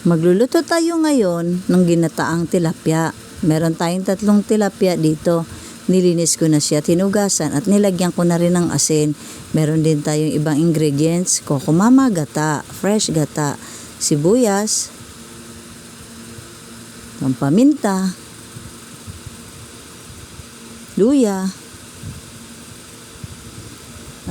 Magluluto tayo ngayon ng ginataang tilapia. Meron tayong 3 tilapia dito. Nilinis ko na siya, tinugasan at nilagyan ko na rin ng asin. Meron din tayong ibang ingredients, kokomama, gata, fresh gata, sibuyas, paminta, luya,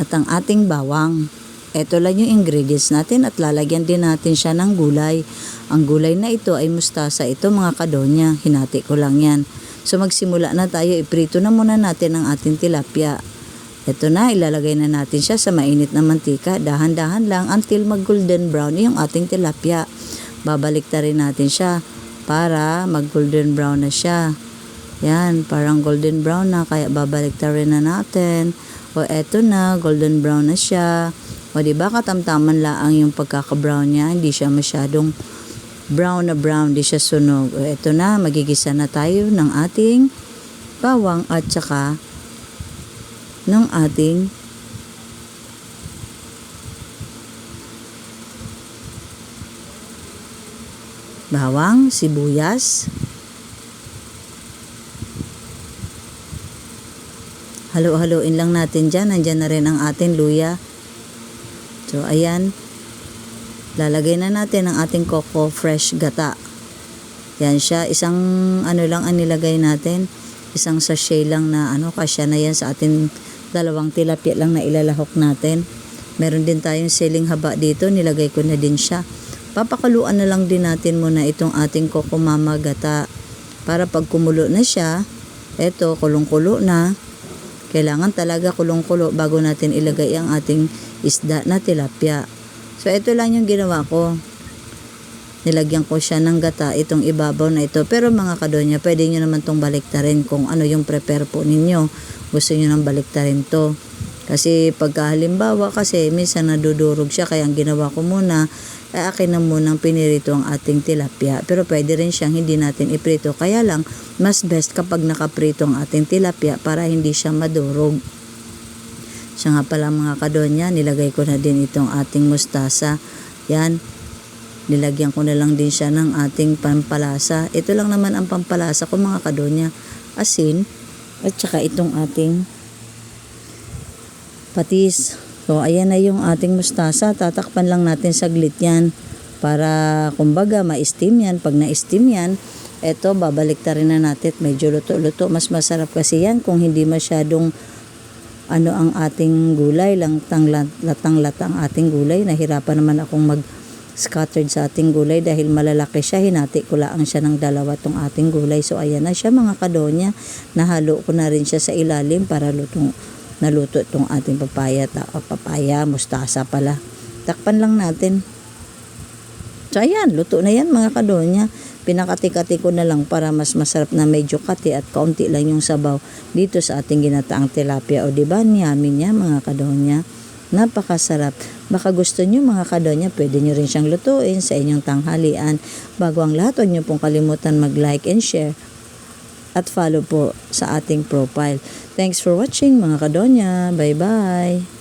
at ang ating bawang. Ito lang yung ingredients natin at lalagyan din natin siya ng gulay. Ang gulay na ito ay mustasa. Ito mga kadonya, hinati ko lang yan. So magsimula na tayo, iprito na muna natin ang ating tilapia. Ito na, ilalagay na natin siya sa mainit na mantika. Dahan-dahan lang until mag golden brown yung ating tilapia. Babalik ta rin natin siya para mag golden brown na siya. Yan, parang golden brown na, kaya babalik ta rin na natin. O eto na, golden brown na siya. O diba katamtaman lang yung pagkaka-brown niya, hindi siya masyadong brown na brown, hindi siya sunog. O eto na, magigisa na tayo ng ating bawang at saka ng ating bawang, sibuyas. Halo-haloin lang natin dyan. Nandyan na rin ang ating luya. So, ayan. Lalagay na natin ang ating coco fresh gata. Yan siya. Isang ano lang ang nilagay natin. Isang sachet lang na kasya na yan sa ating 2 tilapia lang na ilalahok natin. Meron din tayong siling haba dito. Nilagay ko na din siya. Papakaluan na lang din natin muna itong ating coco mama gata. Para pag kumulo na siya, eto, kulong-kulo na. Kailangan talaga kulong-kulo bago natin ilagay ang ating isda na tilapia. So, ito lang yung ginawa ko. Nilagyan ko siya ng gata, itong ibabaw na ito. Pero mga kadonya, pwede nyo naman itong baliktarin kung ano yung prepare po ninyo. Gusto nyo nang baliktarin to. Kasi pagka halimbawa, kasi minsan nadudurog siya. Kaya ang ginawa ko muna, akin na munang pinirito ang ating tilapia. Pero pwede rin siyang hindi natin iprito. Kaya lang, mas best kapag nakaprito ang ating tilapia para hindi siya madurog. Siya nga pala mga kadonya, nilagay ko na din itong ating mustasa. Yan, nilagyan ko na lang din siya ng ating pampalasa. Ito lang naman ang pampalasa ko mga kadonya. Asin, at saka itong ating patis. So, ayan na yung ating mustasa. Tatakpan lang natin saglit yan para kumbaga ma-steam yan. Pag na-steam yan, eto babalik ta rin na natin. Medyo luto-luto. Mas masarap kasi yan kung hindi masyadong ang ating gulay, latang-latang ating gulay. Nahirapan naman akong mag-scattered sa ating gulay dahil malalaki siya. Hinati ko lang siya ng 2 tong ating gulay. So, ayan na siya mga kadonya. Nahalo ko na rin siya sa ilalim para naluto itong ating papaya, mustasa pala. Takpan lang natin. So, ayan, luto na yan mga kadonya. Pinakati-kati ko na lang para mas masarap na medyo kati at kaunti lang yung sabaw dito sa ating ginataang tilapia. O diba, yummy niya mga kadonya. Napakasarap. Baka gusto nyo mga kadonya, pwede nyo rin siyang lutuin sa inyong tanghalian. Bago ang lahat, huwag nyo pong kalimutan mag-like and share at follow po sa ating profile. Thanks for watching mga kadonya. Bye-bye!